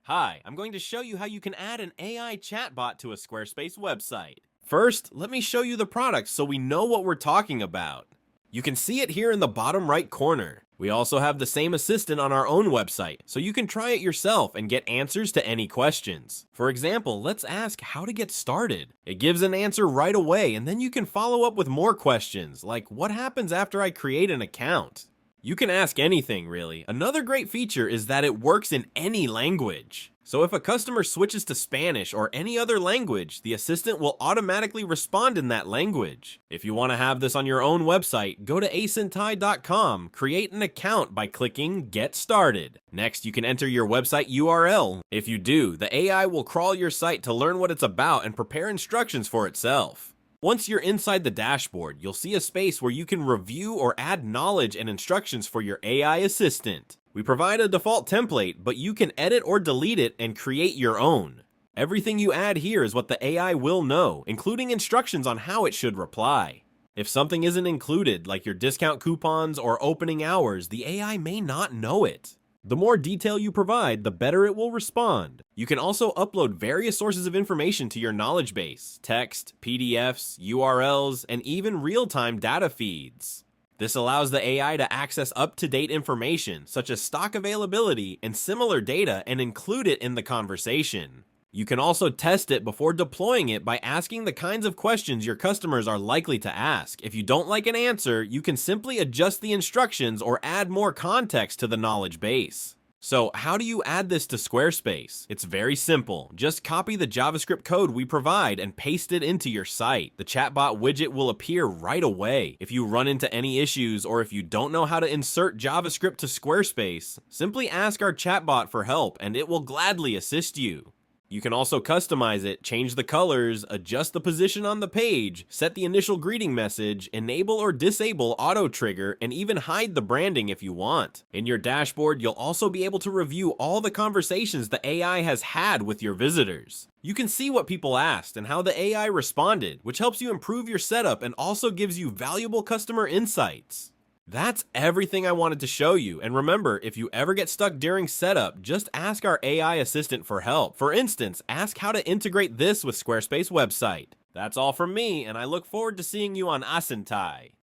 Hi, I'm going to show you how you can add an AI chatbot to a Squarespace website. First, let me show you the product so we know what we're talking about. You can see it here in the bottom right corner. We also have the same assistant on our own website, so you can try it yourself and get answers to any questions. For example, let's ask how to get started. It gives an answer right away, and then you can follow up with more questions, like what happens after I create an account? You can ask anything, really. Another great feature is that it works in any language. So if a customer switches to Spanish or any other language, the assistant will automatically respond in that language. If you want to have this on your own website, go to asentai.com, create an account by clicking Get Started. Next, you can enter your website URL. If you do, the AI will crawl your site to learn what it's about and prepare instructions for itself. Once you're inside the dashboard, you'll see a space where you can review or add knowledge and instructions for your AI assistant. We provide a default template, but you can edit or delete it and create your own. Everything you add here is what the AI will know, including instructions on how it should reply. If something isn't included, like your discount coupons or opening hours, the AI may not know it. The more detail you provide, the better it will respond. You can also upload various sources of information to your knowledge base: text, PDFs, URLs, and even real-time data feeds. This allows the AI to access up-to-date information, such as stock availability and similar data, and include it in the conversation. You can also test it before deploying it by asking the kinds of questions your customers are likely to ask. If you don't like an answer, you can simply adjust the instructions or add more context to the knowledge base. So how do you add this to Squarespace? It's very simple. Just copy the JavaScript code we provide and paste it into your site. The chatbot widget will appear right away. If you run into any issues or if you don't know how to insert JavaScript to Squarespace, simply ask our chatbot for help and it will gladly assist you. You can also customize it, change the colors, adjust the position on the page, set the initial greeting message, enable or disable auto trigger, and even hide the branding if you want. In your dashboard, you'll also be able to review all the conversations the AI has had with your visitors. You can see what people asked and how the AI responded, which helps you improve your setup and also gives you valuable customer insights. That's everything I wanted to show you, and remember, if you ever get stuck during setup, just ask our AI assistant for help. For instance, ask how to integrate this with Squarespace website. That's all from me, and I look forward to seeing you on Asentai.